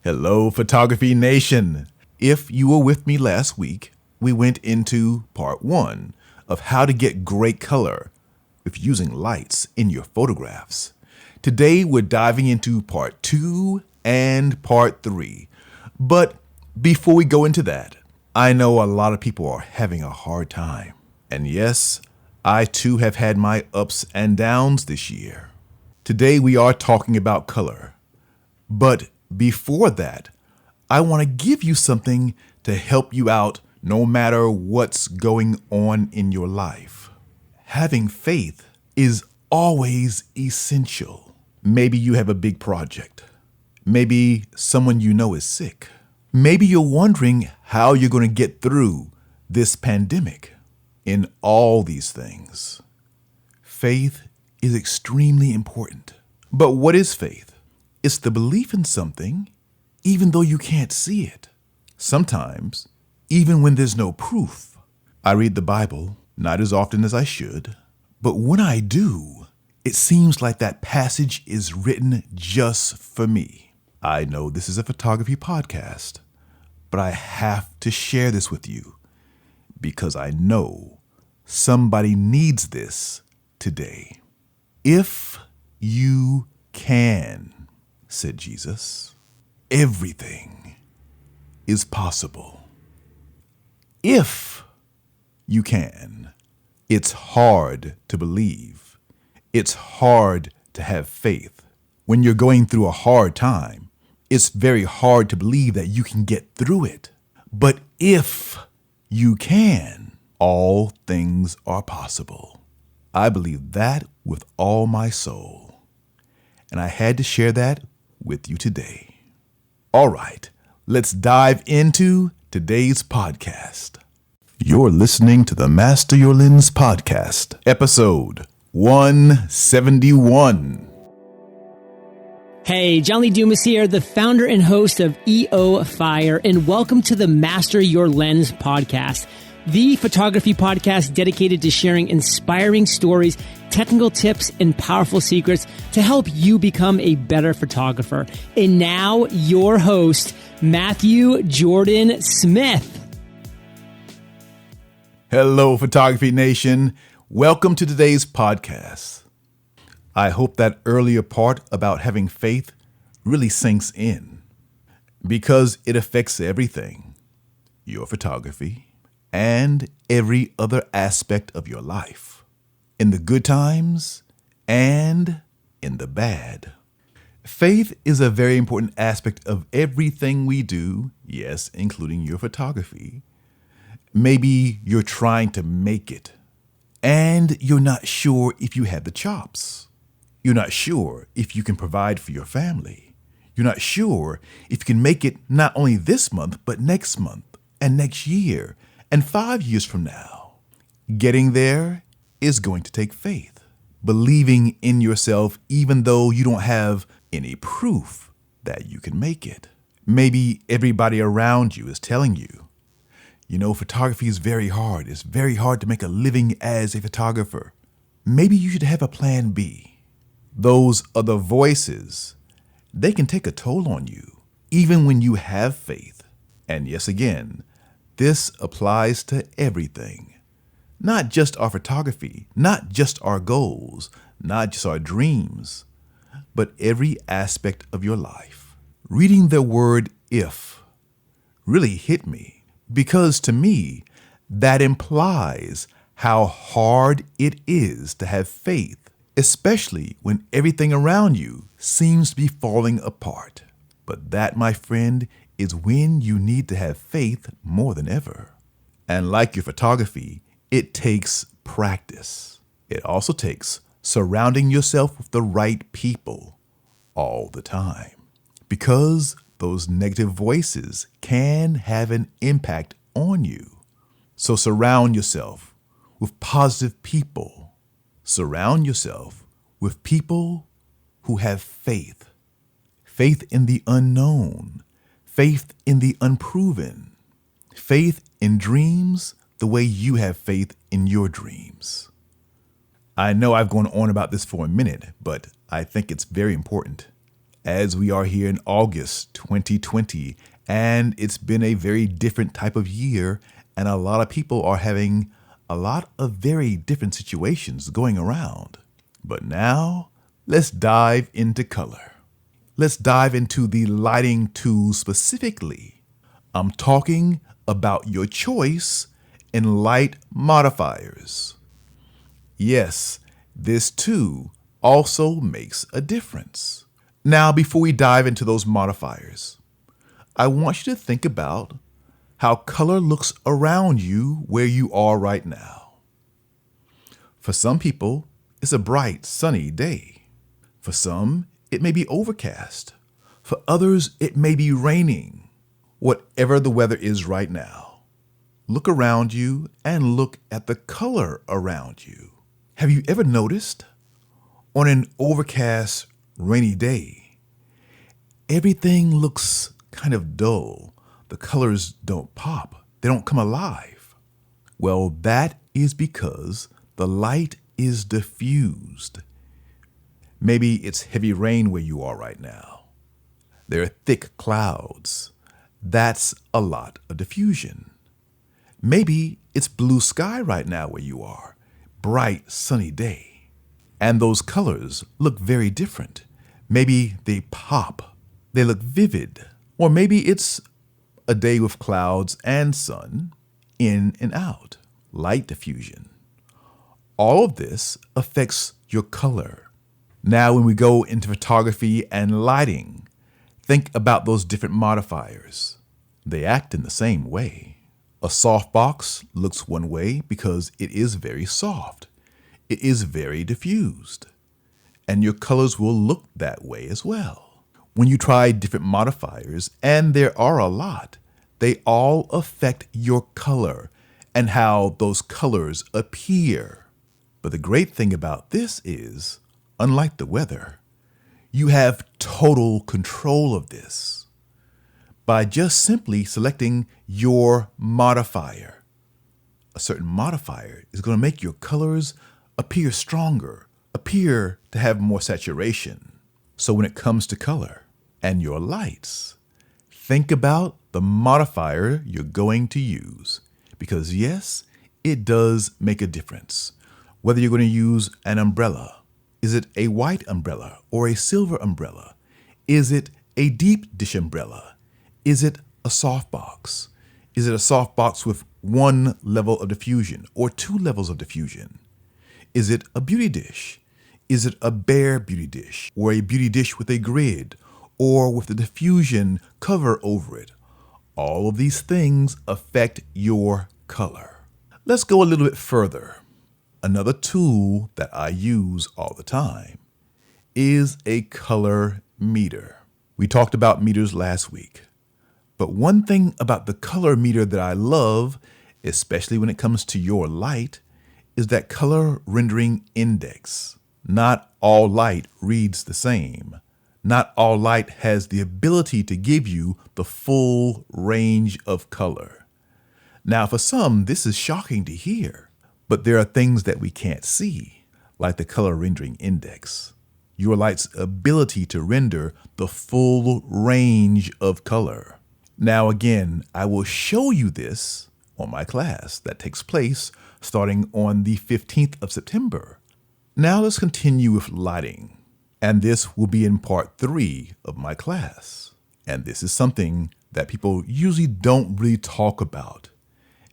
Hello, Photography Nation. If you were with me last week, we went into part 1 of how to get great color with using lights in your photographs. Today, we're diving into part 2 and part 3. But before we go into that, I know a lot of people are having a hard time. And yes, I too have had my ups and downs this year. Today, we are talking about color. But before that, I want to give you something to help you out no matter what's going on in your life. Having faith is always essential. Maybe you have a big project. Maybe someone you know is sick. Maybe you're wondering how you're going to get through this pandemic. In all these things, faith is extremely important. But what is faith? It's the belief in something, even though you can't see it. Sometimes, even when there's no proof. I read the Bible, not as often as I should, but when I do, it seems like that passage is written just for me. I know this is a photography podcast, but I have to share this with you because I know somebody needs this today. If you can, said Jesus, everything is possible. If you can. It's hard to believe. It's hard to have faith. When you're going through a hard time, it's very hard to believe that you can get through it. But if you can, all things are possible. I believe that with all my soul. And I had to share that with you today. All right, let's dive into today's podcast. You're listening to the Master Your Lens podcast, episode 171. Hey, John Lee Dumas here, the founder and host of EO Fire, and welcome to the Master Your Lens podcast, the photography podcast dedicated to sharing inspiring stories, technical tips, and powerful secrets to help you become a better photographer. And now, your host, Matthew Jordan Smith. Hello, Photography Nation. Welcome to today's podcast. I hope that earlier part about having faith really sinks in because it affects everything, your photography, and every other aspect of your life, in the good times and in the bad. Faith is a very important aspect of everything we do, yes, including your photography. Maybe you're trying to make it, and you're not sure if you have the chops. You're not sure if you can provide for your family. You're not sure if you can make it not only this month, but next month, and next year, and 5 years from now. Getting there is going to take faith. Believing in yourself even though you don't have any proof that you can make it. Maybe everybody around you is telling you, you know, photography is very hard. It's very hard to make a living as a photographer. Maybe you should have a plan B. Those other voices, they can take a toll on you, even when you have faith. And yes, again, this applies to everything. Not just our photography, not just our goals, not just our dreams, but every aspect of your life. Reading the word if really hit me because to me, that implies how hard it is to have faith, especially when everything around you seems to be falling apart. But that, my friend, is when you need to have faith more than ever. And like your photography, it takes practice. It also takes surrounding yourself with the right people all the time. Because those negative voices can have an impact on you. So surround yourself with positive people. Surround yourself with people who have faith. Faith in the unknown. Faith in the unproven. Faith in dreams the way you have faith in your dreams. I know I've gone on about this for a minute, but I think it's very important. as we are here in August 2020, and it's been a very different type of year, and a lot of people are having a lot of very different situations going around. But now, let's dive into color. Let's dive into the lighting tools specifically. I'm talking about your choice in light modifiers. Yes, this too also makes a difference. Now, before we dive into those modifiers, I want you to think about how color looks around you where you are right now. For some people, it's a bright, sunny day. For some, it may be overcast. For others, it may be raining. Whatever the weather is right now, look around you and look at the color around you. Have you ever noticed on an overcast, rainy day, everything looks kind of dull? The colors don't pop. They don't come alive. Well, that is because the light is diffused. Maybe it's heavy rain where you are right now. There are thick clouds. That's a lot of diffusion. Maybe it's blue sky right now where you are. Bright, sunny day. And those colors look very different. Maybe they pop. They look vivid. Or maybe it's a day with clouds and sun, in and out, light diffusion. All of this affects your color. Now, when we go into photography and lighting, think about those different modifiers. They act in the same way. A softbox looks one way because it is very soft. It is very diffused. And your colors will look that way as well. When you try different modifiers, and there are a lot, they all affect your color and how those colors appear. But the great thing about this is, unlike the weather, you have total control of this by just simply selecting your modifier. A certain modifier is going to make your colors appear stronger, appear to have more saturation. So when it comes to color and your lights, think about the modifier you're going to use, because yes, it does make a difference. Whether you're going to use an umbrella, is it a white umbrella or a silver umbrella? Is it a deep dish umbrella? Is it a softbox? Is it a softbox with one level of diffusion or two levels of diffusion? Is it a beauty dish? Is it a bare beauty dish or a beauty dish with a grid or with the diffusion cover over it? All of these things affect your color. Let's go a little bit further. Another tool that I use all the time is a color meter. We talked about meters last week, but one thing about the color meter that I love, especially when it comes to your light, is that color rendering index. Not all light reads the same. Not all light has the ability to give you the full range of color. Now, for some, this is shocking to hear, but there are things that we can't see, like the color rendering index, your light's ability to render the full range of color. Now, again, I will show you this on my class that takes place starting on the 15th of September. Now let's continue with lighting. And this will be in part 3 of my class. And this is something that people usually don't really talk about.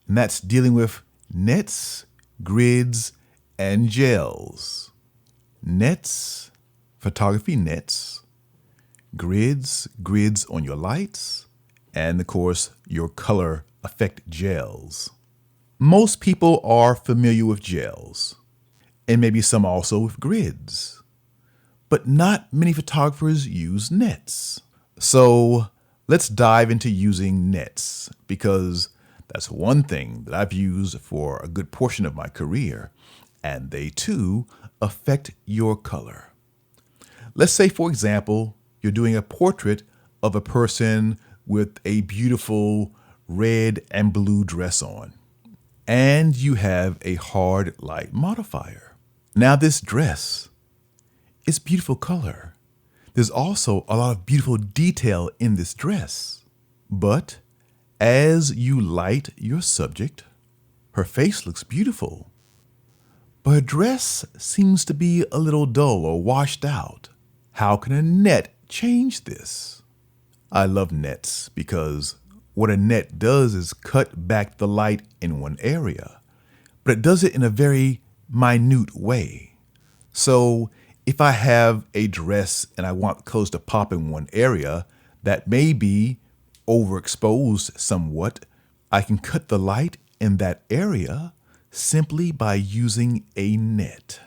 And that's dealing with nets, grids, and gels. Nets, photography nets, grids on your lights, and of course, your color effect gels. Most people are familiar with gels, and maybe some also with grids. But not many photographers use nets. So let's dive into using nets, because that's one thing that I've used for a good portion of my career, and they too affect your color. Let's say, for example, you're doing a portrait of a person with a beautiful red and blue dress on, and you have a hard light modifier. Now this dress, it's beautiful color. There's also a lot of beautiful detail in this dress. But as you light your subject, her face looks beautiful. But her dress seems to be a little dull or washed out. How can a net change this? I love nets because what a net does is cut back the light in one area, but it does it in a very minute way. So if I have a dress and I want colors to pop in one area that may be overexposed somewhat, I can cut the light in that area simply by using a net.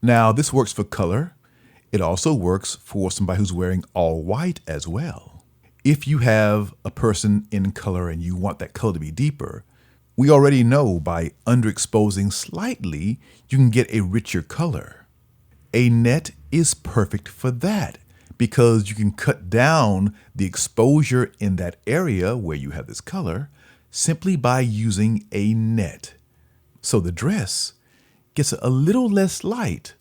Now, this works for color. It also works for somebody who's wearing all white as well. If you have a person in color and you want that color to be deeper, we already know by underexposing slightly, you can get a richer color. A net is perfect for that because you can cut down the exposure in that area where you have this color simply by using a net. So the dress gets a little less light,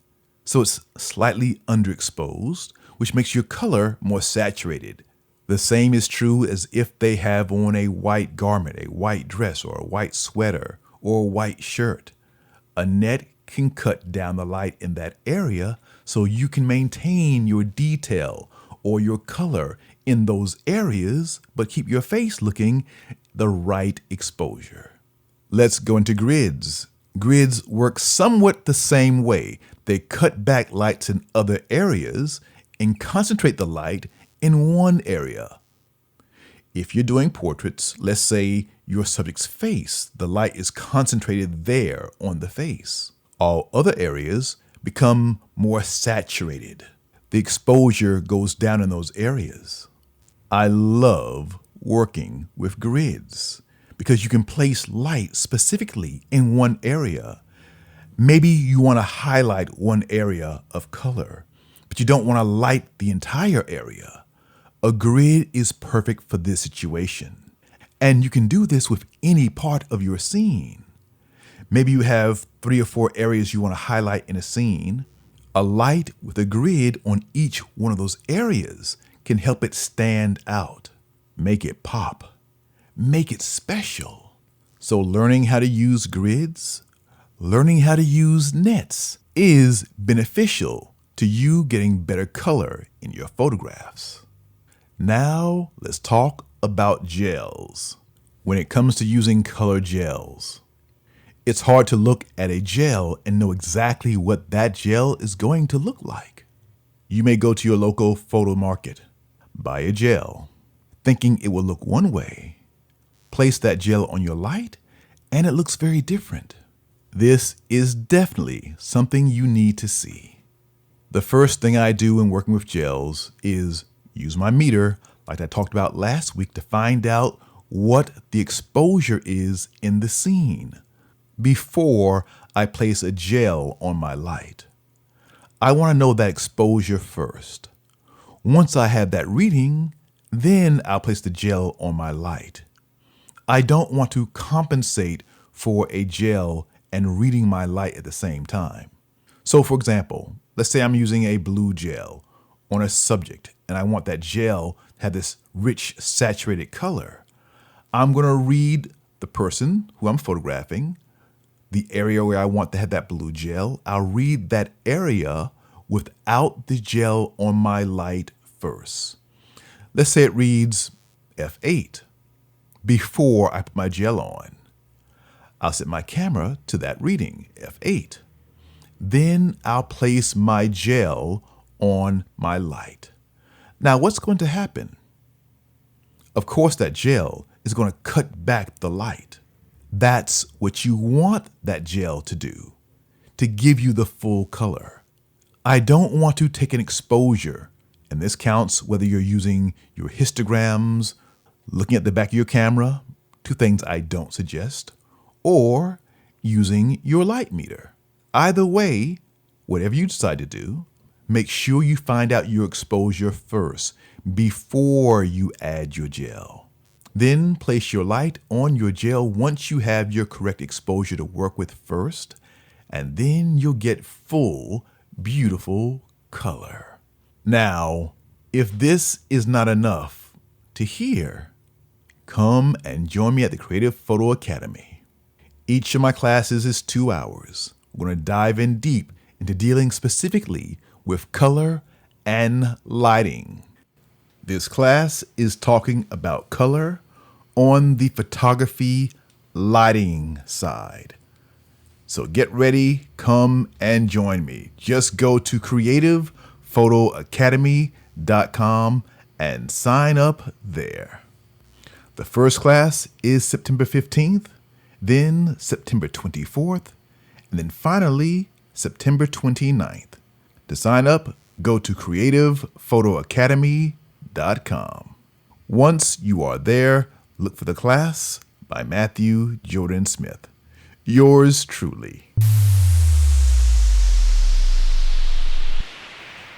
so it's slightly underexposed, which makes your color more saturated. The same is true as if they have on a white garment, a white dress, or a white sweater, or a white shirt. A net can cut down the light in that area so you can maintain your detail or your color in those areas, but keep your face looking the right exposure. Let's go into grids. Grids work somewhat the same way. They cut back lights in other areas and concentrate the light in one area. If you're doing portraits, let's say your subject's face, the light is concentrated there on the face. All other areas become more saturated. The exposure goes down in those areas. I love working with grids because you can place light specifically in one area. Maybe you want to highlight one area of color, but you don't want to light the entire area. A grid is perfect for this situation. And you can do this with any part of your scene. Maybe you have 3 or 4 areas you want to highlight in a scene. A light with a grid on each one of those areas can help it stand out, make it pop, make it special. So learning how to use grids, learning how to use nets is beneficial to you getting better color in your photographs. Now let's talk about gels. When it comes to using color gels, it's hard to look at a gel and know exactly what that gel is going to look like. You may go to your local photo market, buy a gel, thinking it will look one way. Place that gel on your light, and it looks very different. This is definitely something you need to see. The first thing I do when working with gels is use my meter, like I talked about last week, to find out what the exposure is in the scene before I place a gel on my light. I want to know that exposure first. Once I have that reading, then I'll place the gel on my light. I don't want to compensate for a gel and reading my light at the same time. So for example, let's say I'm using a blue gel on a subject and I want that gel to have this rich saturated color. I'm going to read the person who I'm photographing, the area where I want to have that blue gel. I'll read that area without the gel on my light first. Let's say it reads F8 before I put my gel on. I'll set my camera to that reading, F8. Then I'll place my gel on my light. Now, what's going to happen? Of course, that gel is going to cut back the light. That's what you want that gel to do, to give you the full color. I don't want to take an exposure, and this counts whether you're using your histograms, looking at the back of your camera, 2 things I don't suggest, or using your light meter. Either way, whatever you decide to do, make sure you find out your exposure first before you add your gel. Then place your light on your gel once you have your correct exposure to work with first, and then you'll get full, beautiful color. Now, if this is not enough to hear, come and join me at the Creative Photo Academy. Each of my classes is 2 hours. We're going to dive in deep into dealing specifically with color and lighting. This class is talking about color on the photography lighting side. So get ready, come and join me. Just go to creativephotoacademy.com and sign up there. The first class is September 15th, then September 24th, and then finally September 29th. To sign up, go to creativephotoacademy.com. Once you are there, look for the class by Matthew Jordan Smith. Yours truly.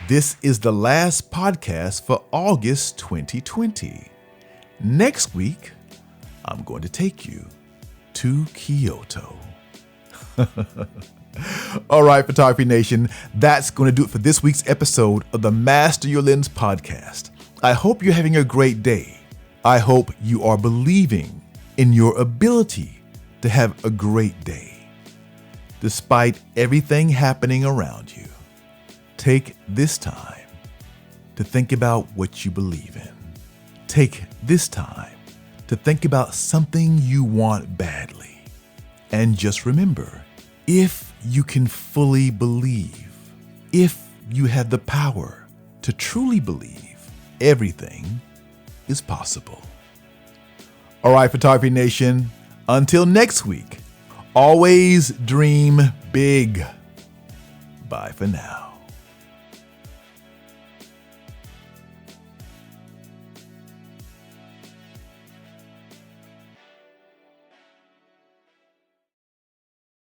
This is the last podcast for August 2020. Next week, I'm going to take you to Kyoto. All right, Photography Nation, that's going to do it for this week's episode of the Master Your Lens podcast. I hope you're having a great day. I hope you are believing in your ability to have a great day. Despite everything happening around you, take this time to think about what you believe in. Take this time to think about something you want badly. And just remember, if you can fully believe, if you have the power to truly believe, everything is possible. All right, Photography Nation, until next week, always dream big. Bye for now.